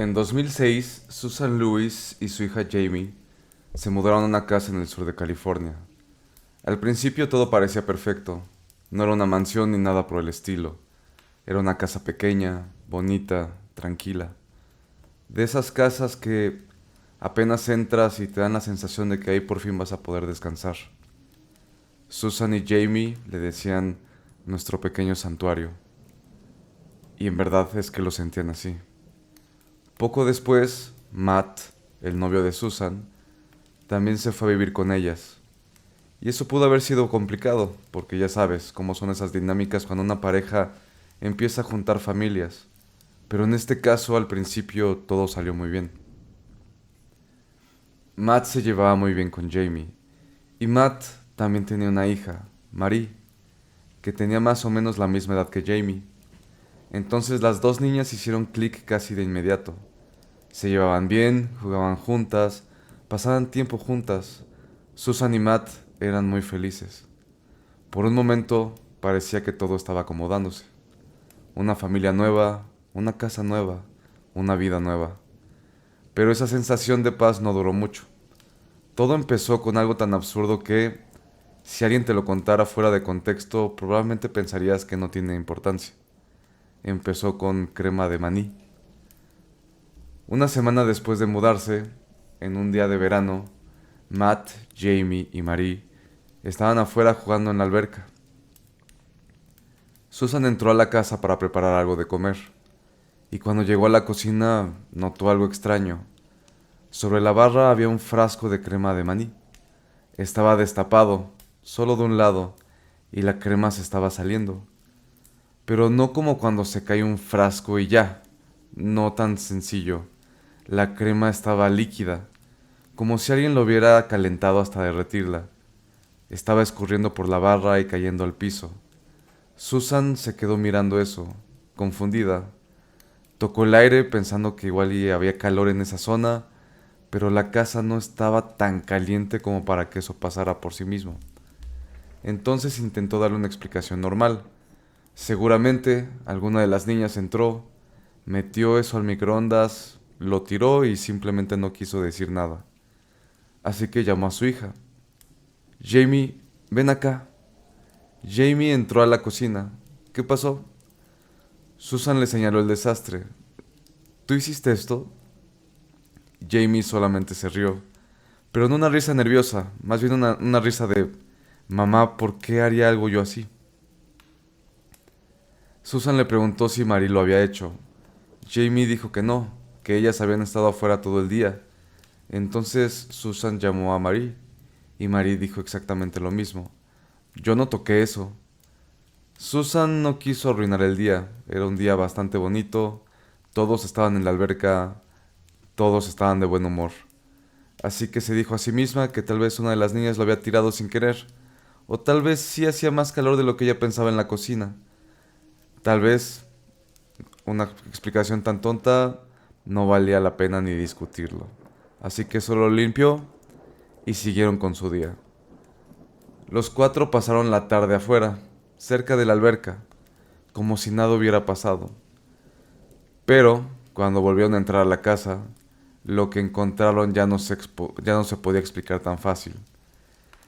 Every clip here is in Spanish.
En 2006, Susan Lewis y su hija Jamie se mudaron a una casa en el sur de California. Al principio todo parecía perfecto. No era una mansión ni nada por el estilo. Era una casa pequeña, bonita, tranquila. De esas casas que apenas entras y te dan la sensación de que ahí por fin vas a poder descansar. Susan y Jamie le decían nuestro pequeño santuario. Y en verdad es que lo sentían así. Poco después, Matt, el novio de Susan, también se fue a vivir con ellas. Y eso pudo haber sido complicado, porque ya sabes cómo son esas dinámicas cuando una pareja empieza a juntar familias. Pero en este caso, al principio, todo salió muy bien. Matt se llevaba muy bien con Jamie. Y Matt también tenía una hija, Marie, que tenía más o menos la misma edad que Jamie. Entonces las dos niñas hicieron clic casi de inmediato. Se llevaban bien, jugaban juntas, pasaban tiempo juntas. Susan y Matt eran muy felices. Por un momento parecía que todo estaba acomodándose. Una familia nueva, una casa nueva, una vida nueva. Pero esa sensación de paz no duró mucho. Todo empezó con algo tan absurdo que, si alguien te lo contara fuera de contexto, probablemente pensarías que no tiene importancia. Empezó con crema de maní. Una semana después de mudarse, en un día de verano, Matt, Jamie y Marie estaban afuera jugando en la alberca. Susan entró a la casa para preparar algo de comer, y cuando llegó a la cocina notó algo extraño. Sobre la barra había un frasco de crema de maní. Estaba destapado, solo de un lado, y la crema se estaba saliendo. Pero no como cuando se cae un frasco y ya, no tan sencillo. La crema estaba líquida, como si alguien lo hubiera calentado hasta derretirla. Estaba escurriendo por la barra y cayendo al piso. Susan se quedó mirando eso, confundida. Tocó el aire pensando que igual y había calor en esa zona, pero la casa no estaba tan caliente como para que eso pasara por sí mismo. Entonces intentó darle una explicación normal. Seguramente alguna de las niñas entró, metió eso al microondas, lo tiró y simplemente no quiso decir nada. Así que llamó a su hija. Jamie, ven acá. Jamie entró a la cocina. ¿Qué pasó? Susan le señaló el desastre. ¿Tú hiciste esto? Jamie solamente se rió, pero no una risa nerviosa, más bien una risa de mamá, ¿por qué haría algo yo así? Susan le preguntó si Marie lo había hecho. Jamie dijo que no, que ellas habían estado afuera todo el día. Entonces Susan llamó a Marie y Marie dijo exactamente lo mismo. Yo no toqué eso. Susan no quiso arruinar el día. Era un día bastante bonito. Todos estaban en la alberca. Todos estaban de buen humor. Así que se dijo a sí misma que tal vez una de las niñas lo había tirado sin querer. O tal vez sí hacía más calor de lo que ella pensaba en la cocina. Tal vez una explicación tan tonta no valía la pena ni discutirlo. Así que solo lo limpió y siguieron con su día. Los cuatro pasaron la tarde afuera, cerca de la alberca, como si nada hubiera pasado. Pero, cuando volvieron a entrar a la casa, lo que encontraron ya no se podía explicar tan fácil.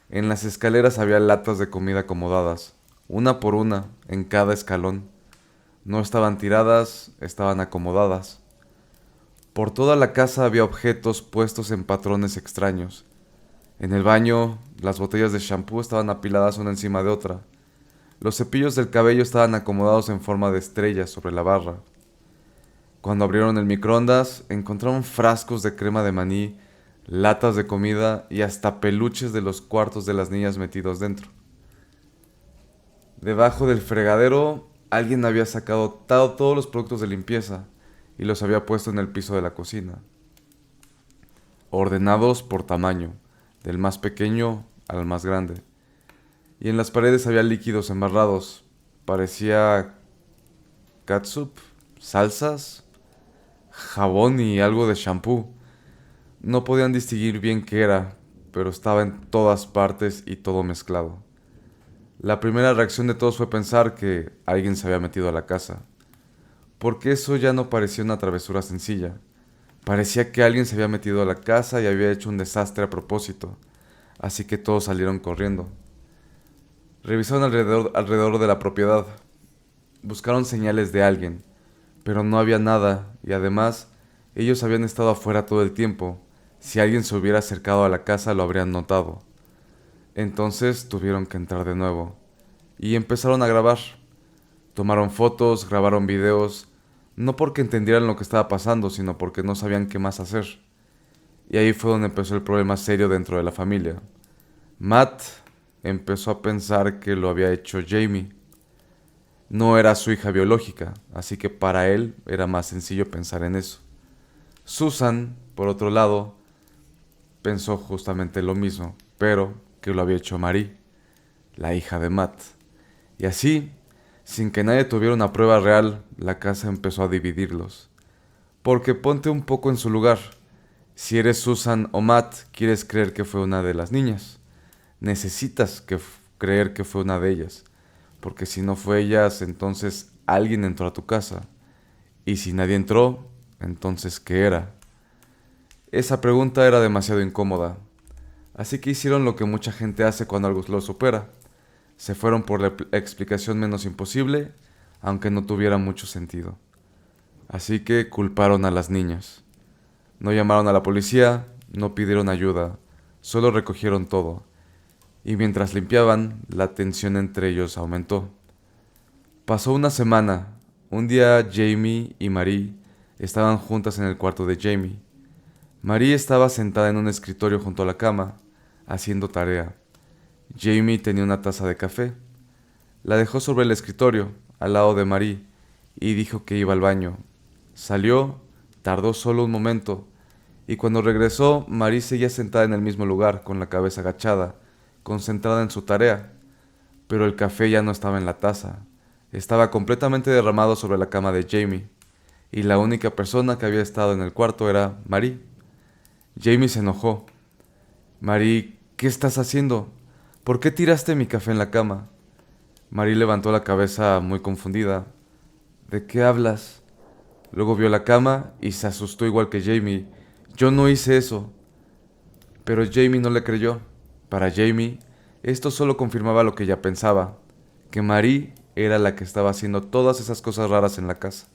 En las escaleras había latas de comida acomodadas, una por una, en cada escalón. No estaban tiradas, estaban acomodadas. Por toda la casa había objetos puestos en patrones extraños. En el baño, las botellas de shampoo estaban apiladas una encima de otra. Los cepillos del cabello estaban acomodados en forma de estrellas sobre la barra. Cuando abrieron el microondas, encontraron frascos de crema de maní, latas de comida y hasta peluches de los cuartos de las niñas metidos dentro. Debajo del fregadero, alguien había sacado todos los productos de limpieza y los había puesto en el piso de la cocina, ordenados por tamaño, del más pequeño al más grande. Y en las paredes había líquidos embarrados. Parecía catsup, salsas, jabón y algo de shampoo. No podían distinguir bien qué era, pero estaba en todas partes y todo mezclado. La primera reacción de todos fue pensar que alguien se había metido a la casa, porque eso ya no parecía una travesura sencilla. Parecía que alguien se había metido a la casa y había hecho un desastre a propósito, así que todos salieron corriendo. Revisaron alrededor de la propiedad, buscaron señales de alguien, pero no había nada y además ellos habían estado afuera todo el tiempo. Si alguien se hubiera acercado a la casa lo habrían notado. Entonces tuvieron que entrar de nuevo y empezaron a grabar. Tomaron fotos, grabaron videos, no porque entendieran lo que estaba pasando, sino porque no sabían qué más hacer. Y ahí fue donde empezó el problema serio dentro de la familia. Matt empezó a pensar que lo había hecho Jamie. No era su hija biológica, así que para él era más sencillo pensar en eso. Susan, por otro lado, pensó justamente lo mismo, pero que lo había hecho Marie, la hija de Matt. Y así, sin que nadie tuviera una prueba real, la casa empezó a dividirlos. Porque ponte un poco en su lugar. Si eres Susan o Matt, quieres creer que fue una de las niñas. Necesitas creer que fue una de ellas. Porque si no fue ellas, entonces alguien entró a tu casa. Y si nadie entró, entonces ¿qué era? Esa pregunta era demasiado incómoda. Así que hicieron lo que mucha gente hace cuando algo lo supera. Se fueron por la explicación menos imposible, aunque no tuviera mucho sentido. Así que culparon a las niñas. No llamaron a la policía, no pidieron ayuda, solo recogieron todo. Y mientras limpiaban, la tensión entre ellos aumentó. Pasó una semana. Un día Jamie y Marie estaban juntas en el cuarto de Jamie. Marie estaba sentada en un escritorio junto a la cama, haciendo tarea. Jamie tenía una taza de café. La dejó sobre el escritorio, al lado de Marie, y dijo que iba al baño. Salió, tardó solo un momento, y cuando regresó, Marie seguía sentada en el mismo lugar, con la cabeza agachada, concentrada en su tarea. Pero el café ya no estaba en la taza. Estaba completamente derramado sobre la cama de Jamie, y la única persona que había estado en el cuarto era Marie. Jamie se enojó. Marie, ¿qué estás haciendo? ¿Por qué tiraste mi café en la cama? Marie levantó la cabeza muy confundida. ¿De qué hablas? Luego vio la cama y se asustó igual que Jamie. Yo no hice eso. Pero Jamie no le creyó. Para Jamie, esto solo confirmaba lo que ella pensaba, que Marie era la que estaba haciendo todas esas cosas raras en la casa.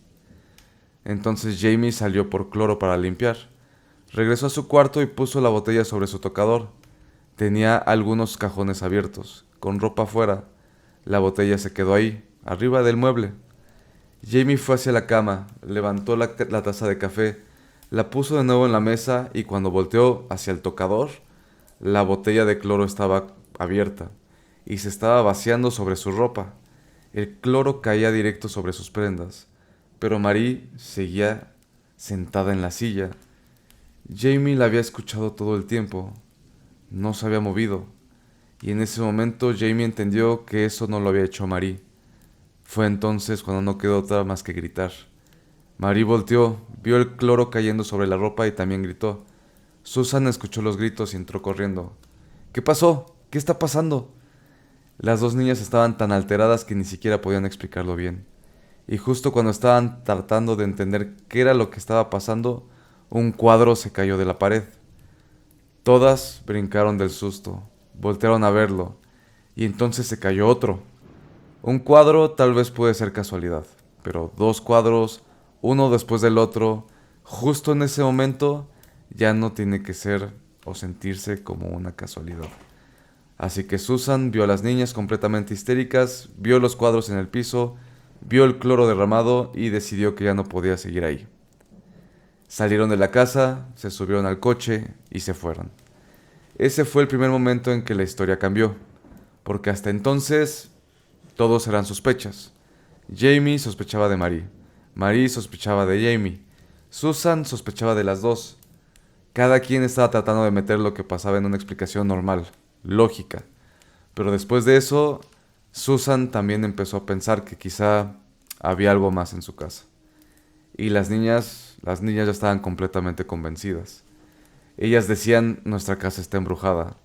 Entonces Jamie salió por cloro para limpiar. Regresó a su cuarto y puso la botella sobre su tocador. Tenía algunos cajones abiertos, con ropa afuera. La botella se quedó ahí, arriba del mueble. Jamie fue hacia la cama, levantó la taza de café, la puso de nuevo en la mesa y cuando volteó hacia el tocador, la botella de cloro estaba abierta y se estaba vaciando sobre su ropa. El cloro caía directo sobre sus prendas, pero Marie seguía sentada en la silla. Jamie la había escuchado todo el tiempo, no se había movido, y en ese momento Jamie entendió que eso no lo había hecho Marie. Fue entonces cuando no quedó otra más que gritar. Marie volteó, vio el cloro cayendo sobre la ropa y también gritó. Susan escuchó los gritos y entró corriendo. ¿Qué pasó? ¿Qué está pasando? Las dos niñas estaban tan alteradas que ni siquiera podían explicarlo bien. Y justo cuando estaban tratando de entender qué era lo que estaba pasando, un cuadro se cayó de la pared. Todas brincaron del susto, voltearon a verlo, y entonces se cayó otro. Un cuadro tal vez puede ser casualidad, pero dos cuadros, uno después del otro, justo en ese momento, ya no tiene que ser o sentirse como una casualidad. Así que Susan vio a las niñas completamente histéricas, vio los cuadros en el piso, vio el cloro derramado y decidió que ya no podía seguir ahí. Salieron de la casa, se subieron al coche y se fueron. Ese fue el primer momento en que la historia cambió, porque hasta entonces todos eran sospechas. Jamie sospechaba de Marie, Marie sospechaba de Jamie, Susan sospechaba de las dos. Cada quien estaba tratando de meter lo que pasaba en una explicación normal, lógica. Pero después de eso, Susan también empezó a pensar que quizá había algo más en su casa. Y las niñas ya estaban completamente convencidas. Ellas decían, nuestra casa está embrujada.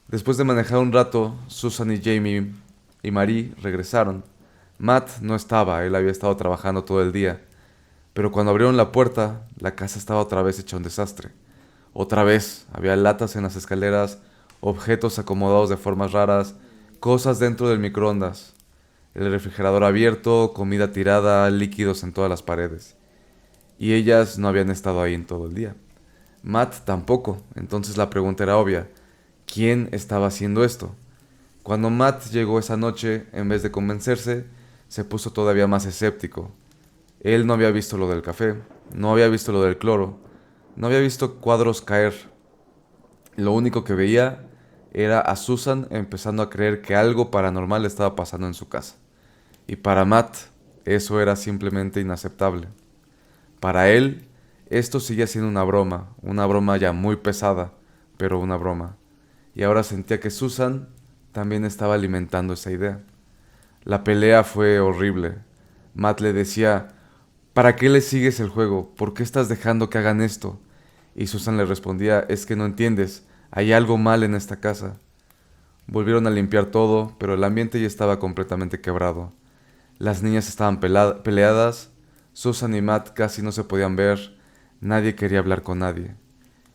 Después de manejar un rato, Susan y Jamie y Marie regresaron. Matt no estaba, él había estado trabajando todo el día. Pero cuando abrieron la puerta, la casa estaba otra vez hecha un desastre. Otra vez, había latas en las escaleras, objetos acomodados de formas raras, cosas dentro del microondas, el refrigerador abierto, comida tirada, líquidos en todas las paredes. Y ellas no habían estado ahí en todo el día. Matt tampoco, entonces la pregunta era obvia. ¿Quién estaba haciendo esto? Cuando Matt llegó esa noche, en vez de convencerse, se puso todavía más escéptico. Él no había visto lo del café, no había visto lo del cloro, no había visto cuadros caer. Lo único que veía era a Susan empezando a creer que algo paranormal estaba pasando en su casa. Y para Matt, eso era simplemente inaceptable. Para él, esto seguía siendo una broma ya muy pesada, pero una broma. Y ahora sentía que Susan también estaba alimentando esa idea. La pelea fue horrible. Matt le decía, ¿para qué le sigues el juego? ¿Por qué estás dejando que hagan esto? Y Susan le respondía, es que no entiendes, hay algo mal en esta casa. Volvieron a limpiar todo, pero el ambiente ya estaba completamente quebrado. Las niñas estaban peleadas, Susan y Matt casi no se podían ver, nadie quería hablar con nadie.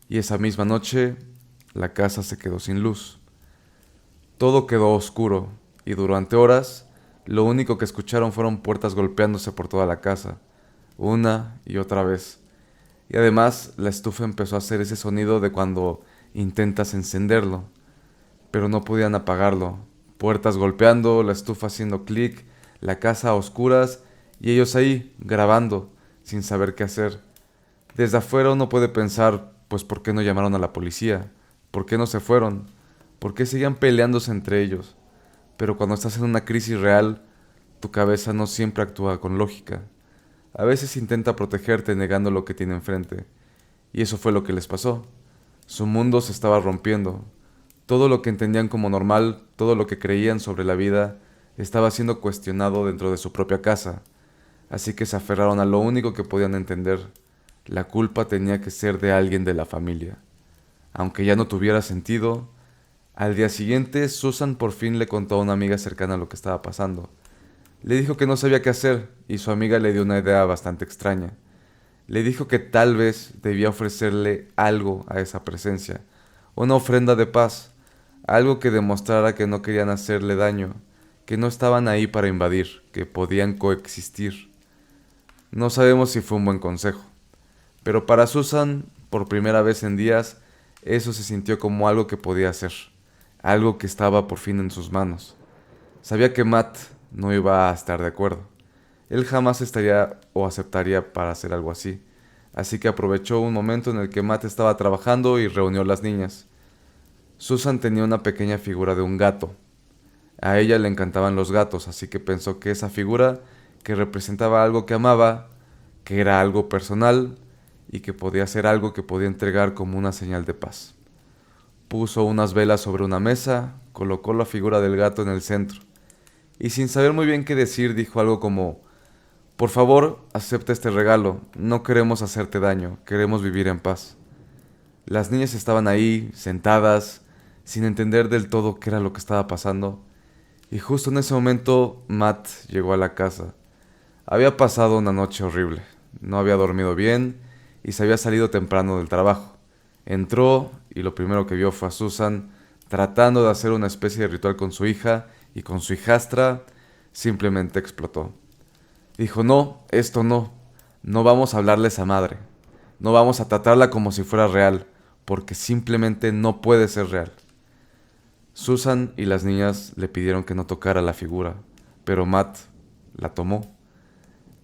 Y esa misma noche, la casa se quedó sin luz. Todo quedó oscuro, y durante horas, lo único que escucharon fueron puertas golpeándose por toda la casa, una y otra vez. Y además, la estufa empezó a hacer ese sonido de cuando intentas encenderlo, pero no podían apagarlo. Puertas golpeando, la estufa haciendo clic, la casa a oscuras y ellos ahí, grabando, sin saber qué hacer. Desde afuera uno puede pensar, pues ¿por qué no llamaron a la policía? ¿Por qué no se fueron? ¿Por qué seguían peleándose entre ellos? Pero cuando estás en una crisis real, tu cabeza no siempre actúa con lógica. A veces intenta protegerte negando lo que tiene enfrente. Y eso fue lo que les pasó. Su mundo se estaba rompiendo. Todo lo que entendían como normal, todo lo que creían sobre la vida, estaba siendo cuestionado dentro de su propia casa. Así que se aferraron a lo único que podían entender. La culpa tenía que ser de alguien de la familia. Aunque ya no tuviera sentido, al día siguiente Susan por fin le contó a una amiga cercana lo que estaba pasando. Le dijo que no sabía qué hacer y su amiga le dio una idea bastante extraña. Le dijo que tal vez debía ofrecerle algo a esa presencia, una ofrenda de paz, algo que demostrara que no querían hacerle daño, que no estaban ahí para invadir, que podían coexistir. No sabemos si fue un buen consejo, pero para Susan, por primera vez en días, eso se sintió como algo que podía hacer, algo que estaba por fin en sus manos. Sabía que Matt no iba a estar de acuerdo. Él jamás estaría o aceptaría para hacer algo así. Así que aprovechó un momento en el que Matt estaba trabajando y reunió a las niñas. Susan tenía una pequeña figura de un gato. A ella le encantaban los gatos, así que pensó que esa figura, que representaba algo que amaba, que era algo personal y que podía ser algo que podía entregar como una señal de paz. Puso unas velas sobre una mesa, colocó la figura del gato en el centro y sin saber muy bien qué decir dijo algo como: por favor, acepta este regalo, no queremos hacerte daño, queremos vivir en paz. Las niñas estaban ahí, sentadas, sin entender del todo qué era lo que estaba pasando, y justo en ese momento Matt llegó a la casa. Había pasado una noche horrible, no había dormido bien y se había salido temprano del trabajo. Entró y lo primero que vio fue a Susan tratando de hacer una especie de ritual con su hija y con su hijastra simplemente explotó. Dijo, no, esto no, no vamos a hablarle a esa madre, no vamos a tratarla como si fuera real, porque simplemente no puede ser real. Susan y las niñas le pidieron que no tocara la figura, pero Matt la tomó.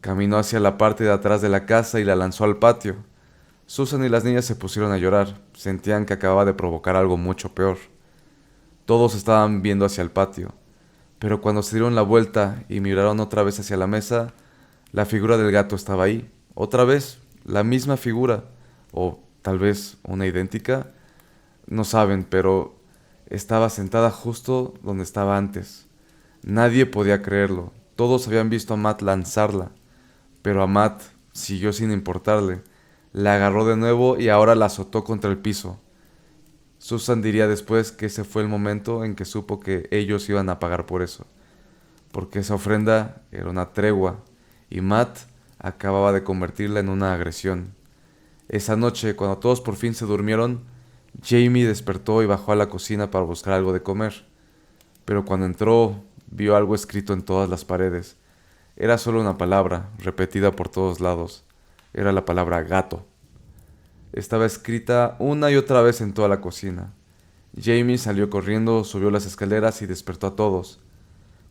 Caminó hacia la parte de atrás de la casa y la lanzó al patio. Susan y las niñas se pusieron a llorar, sentían que acababa de provocar algo mucho peor. Todos estaban viendo hacia el patio, pero cuando se dieron la vuelta y miraron otra vez hacia la mesa, la figura del gato estaba ahí. Otra vez, la misma figura, o tal vez una idéntica, no saben, pero estaba sentada justo donde estaba antes. Nadie podía creerlo. Todos habían visto a Matt lanzarla, pero a Matt siguió sin importarle. La agarró de nuevo y ahora la azotó contra el piso. Susan diría después que ese fue el momento en que supo que ellos iban a pagar por eso, porque esa ofrenda era una tregua y Matt acababa de convertirla en una agresión. Esa noche, cuando todos por fin se durmieron, Jamie despertó y bajó a la cocina para buscar algo de comer. Pero cuando entró, vio algo escrito en todas las paredes. Era solo una palabra, repetida por todos lados. Era la palabra gato. Estaba escrita una y otra vez en toda la cocina. Jamie salió corriendo, subió las escaleras y despertó a todos.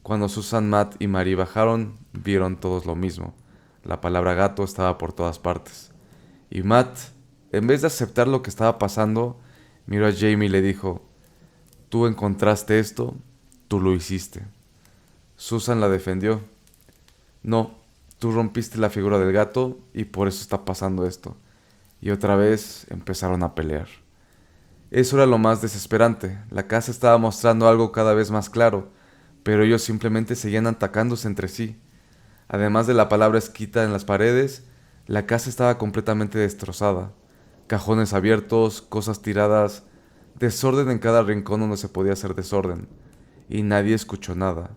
Cuando Susan, Matt y Marie bajaron, vieron todos lo mismo. La palabra gato estaba por todas partes. Y Matt, en vez de aceptar lo que estaba pasando, miró a Jamie y le dijo: "Tú encontraste esto, tú lo hiciste". Susan la defendió: "No, tú rompiste la figura del gato y por eso está pasando esto". Y otra vez empezaron a pelear. Eso era lo más desesperante. La casa estaba mostrando algo cada vez más claro, pero ellos simplemente seguían atacándose entre sí. Además de la palabra escrita en las paredes, la casa estaba completamente destrozada. Cajones abiertos, cosas tiradas, desorden en cada rincón donde se podía hacer desorden. Y nadie escuchó nada.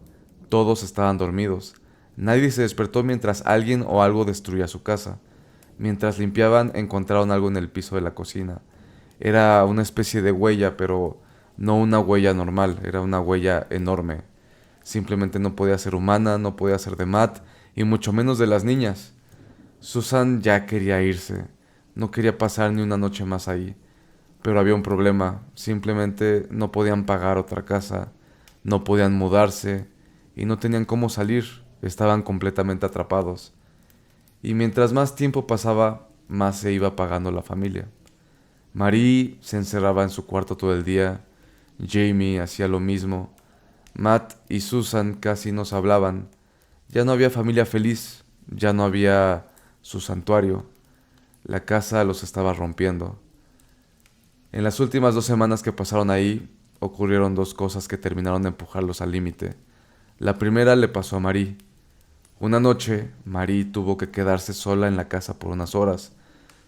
Todos estaban dormidos. Nadie se despertó mientras alguien o algo destruía su casa. Mientras limpiaban, encontraron algo en el piso de la cocina. Era una especie de huella, pero no una huella normal, era una huella enorme. Simplemente no podía ser humana, no podía ser de Matt, y mucho menos de las niñas. Susan ya quería irse, no quería pasar ni una noche más ahí. Pero había un problema, simplemente no podían pagar otra casa, no podían mudarse, y no tenían cómo salir, estaban completamente atrapados. Y mientras más tiempo pasaba, más se iba pagando la familia. Marie se encerraba en su cuarto todo el día, Jamie hacía lo mismo, Matt y Susan casi no se hablaban. Ya no había familia feliz, ya no había su santuario. La casa los estaba rompiendo. En las últimas 2 semanas que pasaron ahí, ocurrieron dos cosas que terminaron de empujarlos al límite. La primera le pasó a Marie. Una noche, Marie tuvo que quedarse sola en la casa por unas horas.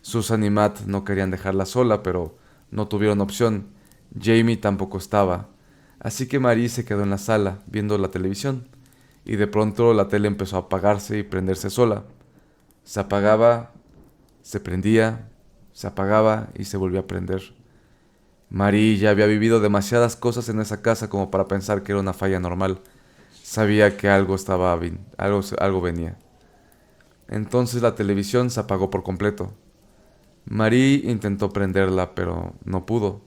Susan y Matt no querían dejarla sola, pero no tuvieron opción. Jamie tampoco estaba. Así que Marie se quedó en la sala, viendo la televisión. Y de pronto la tele empezó a apagarse y prenderse sola. Se apagaba, se prendía, se apagaba y se volvió a prender. Marie ya había vivido demasiadas cosas en esa casa como para pensar que era una falla normal. Sabía que algo estaba bien, algo venía. Entonces la televisión se apagó por completo. Marie intentó prenderla, pero no pudo.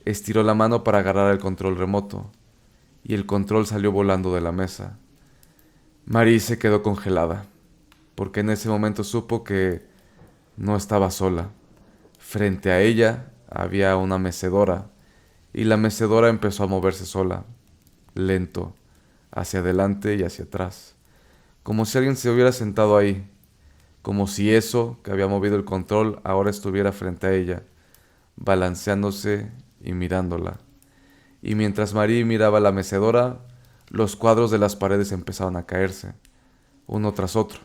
Estiró la mano para agarrar el control remoto, y el control salió volando de la mesa. Marie se quedó congelada, porque en ese momento supo que no estaba sola. Frente a ella había una mecedora, y la mecedora empezó a moverse sola, lento, hacia adelante y hacia atrás, como si alguien se hubiera sentado ahí, como si eso que había movido el control ahora estuviera frente a ella, balanceándose y mirándola. Y mientras Marie miraba la mecedora, los cuadros de las paredes empezaron a caerse, uno tras otro.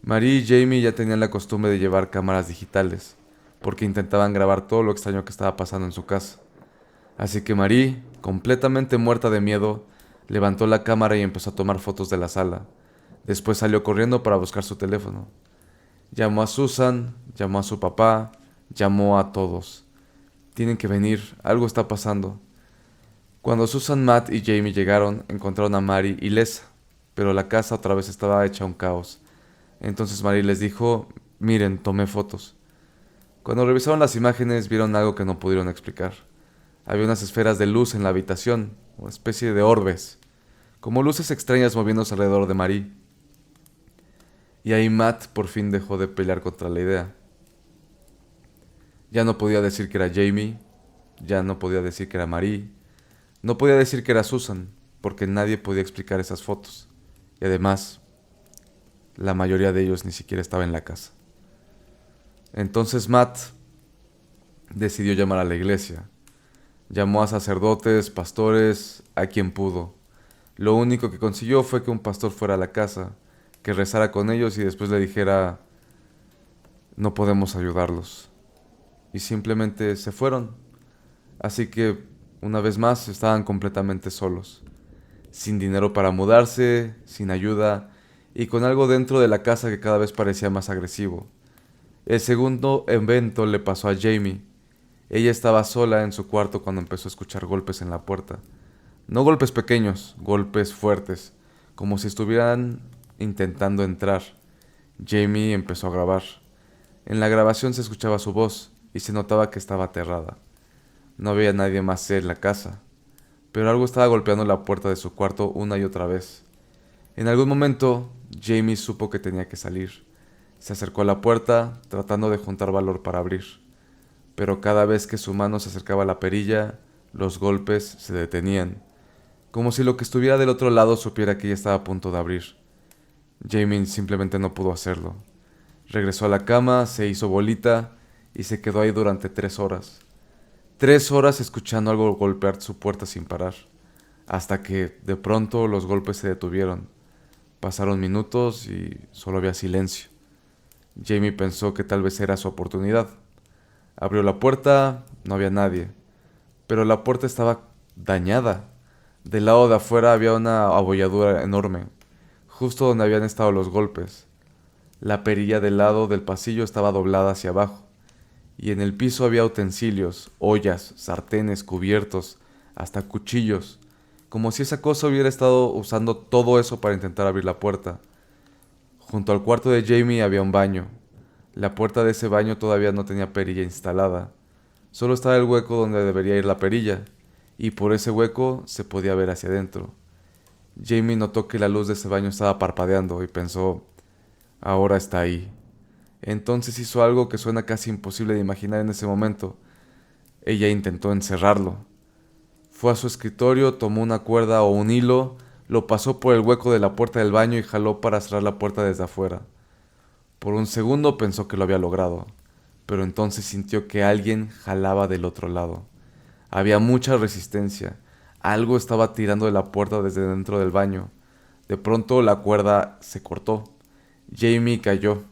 Marie y Jamie ya tenían la costumbre de llevar cámaras digitales, porque intentaban grabar todo lo extraño que estaba pasando en su casa. Así que Marie, completamente muerta de miedo, levantó la cámara y empezó a tomar fotos de la sala. Después salió corriendo para buscar su teléfono. Llamó a Susan, llamó a su papá, llamó a todos. Tienen que venir, algo está pasando. Cuando Susan, Matt y Jamie llegaron, encontraron a Marie ilesa, pero la casa otra vez estaba hecha un caos. Entonces Marie les dijo: "Miren, tomé fotos". Cuando revisaron las imágenes, vieron algo que no pudieron explicar. Había unas esferas de luz en la habitación, una especie de orbes, como luces extrañas moviéndose alrededor de Marie. Y ahí Matt por fin dejó de pelear contra la idea. Ya no podía decir que era Jamie, ya no podía decir que era Marie, no podía decir que era Susan, porque nadie podía explicar esas fotos. Y además, la mayoría de ellos ni siquiera estaba en la casa. Entonces Matt decidió llamar a la iglesia. Llamó a sacerdotes, pastores, a quien pudo. Lo único que consiguió fue que un pastor fuera a la casa, que rezara con ellos y después le dijera: "No podemos ayudarlos". Y simplemente se fueron. Así que, una vez más, estaban completamente solos, sin dinero para mudarse, sin ayuda y con algo dentro de la casa que cada vez parecía más agresivo. El segundo evento le pasó a Jamie. Ella estaba sola en su cuarto cuando empezó a escuchar golpes en la puerta. No golpes pequeños, golpes fuertes, como si estuvieran intentando entrar. Jamie empezó a grabar. En la grabación se escuchaba su voz y se notaba que estaba aterrada. No había nadie más en la casa, pero algo estaba golpeando la puerta de su cuarto una y otra vez. En algún momento, Jamie supo que tenía que salir. Se acercó a la puerta, tratando de juntar valor para abrir, pero cada vez que su mano se acercaba a la perilla, los golpes se detenían, como si lo que estuviera del otro lado supiera que ella estaba a punto de abrir. Jamie simplemente no pudo hacerlo. Regresó a la cama, se hizo bolita y se quedó ahí durante 3 horas. 3 horas escuchando algo golpear su puerta sin parar, hasta que de pronto los golpes se detuvieron. Pasaron minutos y solo había silencio. Jamie pensó que tal vez era su oportunidad. Abrió la puerta, no había nadie, pero la puerta estaba dañada. Del lado de afuera había una abolladura enorme, justo donde habían estado los golpes. La perilla del lado del pasillo estaba doblada hacia abajo, y en el piso había utensilios, ollas, sartenes, cubiertos, hasta cuchillos, como si esa cosa hubiera estado usando todo eso para intentar abrir la puerta. Junto al cuarto de Jamie había un baño. La puerta de ese baño todavía no tenía perilla instalada. Solo estaba el hueco donde debería ir la perilla, y por ese hueco se podía ver hacia adentro. Jamie notó que la luz de ese baño estaba parpadeando y pensó, ahora está ahí. Entonces hizo algo que suena casi imposible de imaginar en ese momento. Ella intentó encerrarlo. Fue a su escritorio, tomó una cuerda o un hilo, lo pasó por el hueco de la puerta del baño y jaló para cerrar la puerta desde afuera. Por un segundo pensó que lo había logrado, pero entonces sintió que alguien jalaba del otro lado. Había mucha resistencia. Algo estaba tirando de la puerta desde dentro del baño. De pronto la cuerda se cortó. Jamie cayó.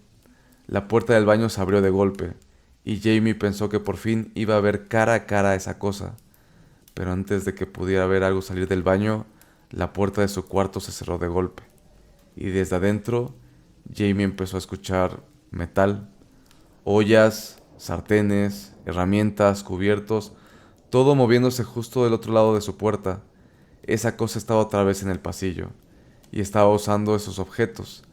La puerta del baño se abrió de golpe, y Jamie pensó que por fin iba a ver cara a cara a esa cosa. Pero antes de que pudiera ver algo salir del baño, la puerta de su cuarto se cerró de golpe. Y desde adentro, Jamie empezó a escuchar metal, ollas, sartenes, herramientas, cubiertos, todo moviéndose justo del otro lado de su puerta. Esa cosa estaba otra vez en el pasillo, y estaba usando esos objetos.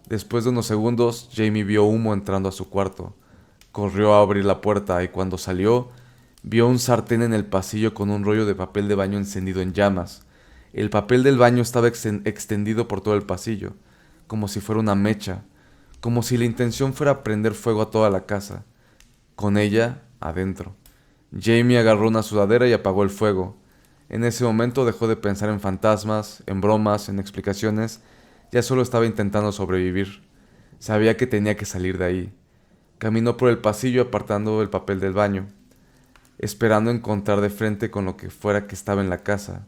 Después de unos segundos, Jamie vio humo entrando a su cuarto. Corrió a abrir la puerta y cuando salió, vio un sartén en el pasillo con un rollo de papel de baño encendido en llamas. El papel del baño estaba extendido por todo el pasillo, como si fuera una mecha, como si la intención fuera prender fuego a toda la casa, con ella adentro. Jamie agarró una sudadera y apagó el fuego. En ese momento dejó de pensar en fantasmas, en bromas, en explicaciones. Ya solo estaba intentando sobrevivir. Sabía que tenía que salir de ahí. Caminó por el pasillo apartando el papel del baño, esperando encontrar de frente con lo que fuera que estaba en la casa.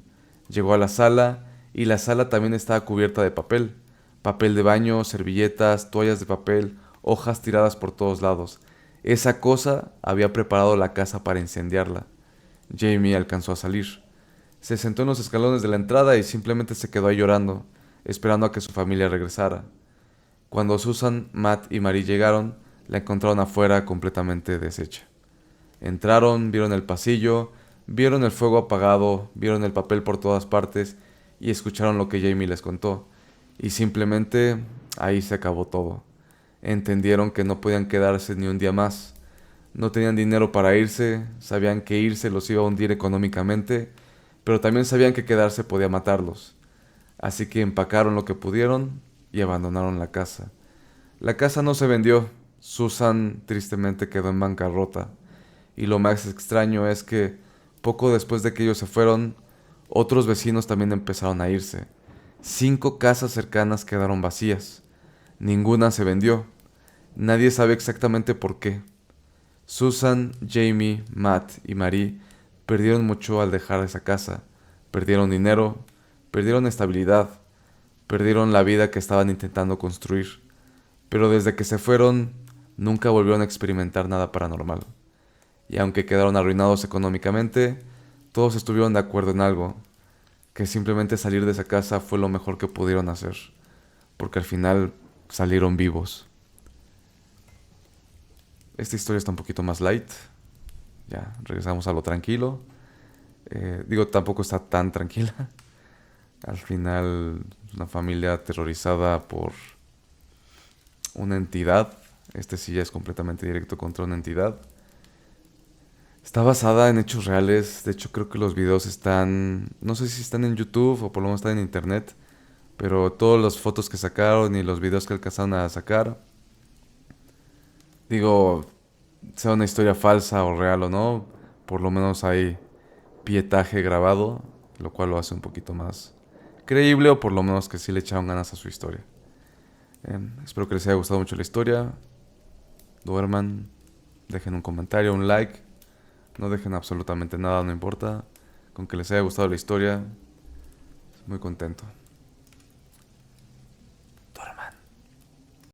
Llegó a la sala y la sala también estaba cubierta de papel. Papel de baño, servilletas, toallas de papel, hojas tiradas por todos lados. Esa cosa había preparado la casa para incendiarla. Jamie alcanzó a salir. Se sentó en los escalones de la entrada y simplemente se quedó ahí llorando, esperando a que su familia regresara. Cuando Susan, Matt y Marie llegaron, la encontraron afuera completamente deshecha. Entraron, vieron el pasillo, vieron el fuego apagado, vieron el papel por todas partes y escucharon lo que Jamie les contó. Y simplemente ahí se acabó todo. Entendieron que no podían quedarse ni un día más. No tenían dinero para irse, sabían que irse los iba a hundir económicamente, pero también sabían que quedarse podía matarlos. Así que empacaron lo que pudieron y abandonaron la casa. La casa no se vendió. Susan tristemente quedó en bancarrota. Y lo más extraño es que, poco después de que ellos se fueron, otros vecinos también empezaron a irse. 5 casas cercanas quedaron vacías. Ninguna se vendió. Nadie sabe exactamente por qué. Susan, Jamie, Matt y Marie perdieron mucho al dejar esa casa. Perdieron dinero, perdieron estabilidad, perdieron la vida que estaban intentando construir. Pero desde que se fueron, nunca volvieron a experimentar nada paranormal. Y aunque quedaron arruinados económicamente, todos estuvieron de acuerdo en algo, que simplemente salir de esa casa fue lo mejor que pudieron hacer. porque al final salieron vivos. Esta historia está un poquito más light. Ya, regresamos a lo tranquilo. Digo, tampoco está tan tranquila. Al final, una familia aterrorizada por una entidad. Este sí ya es completamente directo contra una entidad. Está basada en hechos reales. De hecho, creo que los videos están... No sé si están en YouTube o por lo menos están en internet. Pero todas las fotos que sacaron y los videos que alcanzaron a sacar... Digo, sea una historia falsa o real o no, por lo menos hay pietaje grabado, lo cual lo hace un poquito más creíble o por lo menos que sí le echaron ganas a su historia. Espero que les haya gustado mucho la historia. Duerman, dejen un comentario, un like, no dejen absolutamente nada, no importa. Con que les haya gustado la historia, muy contento.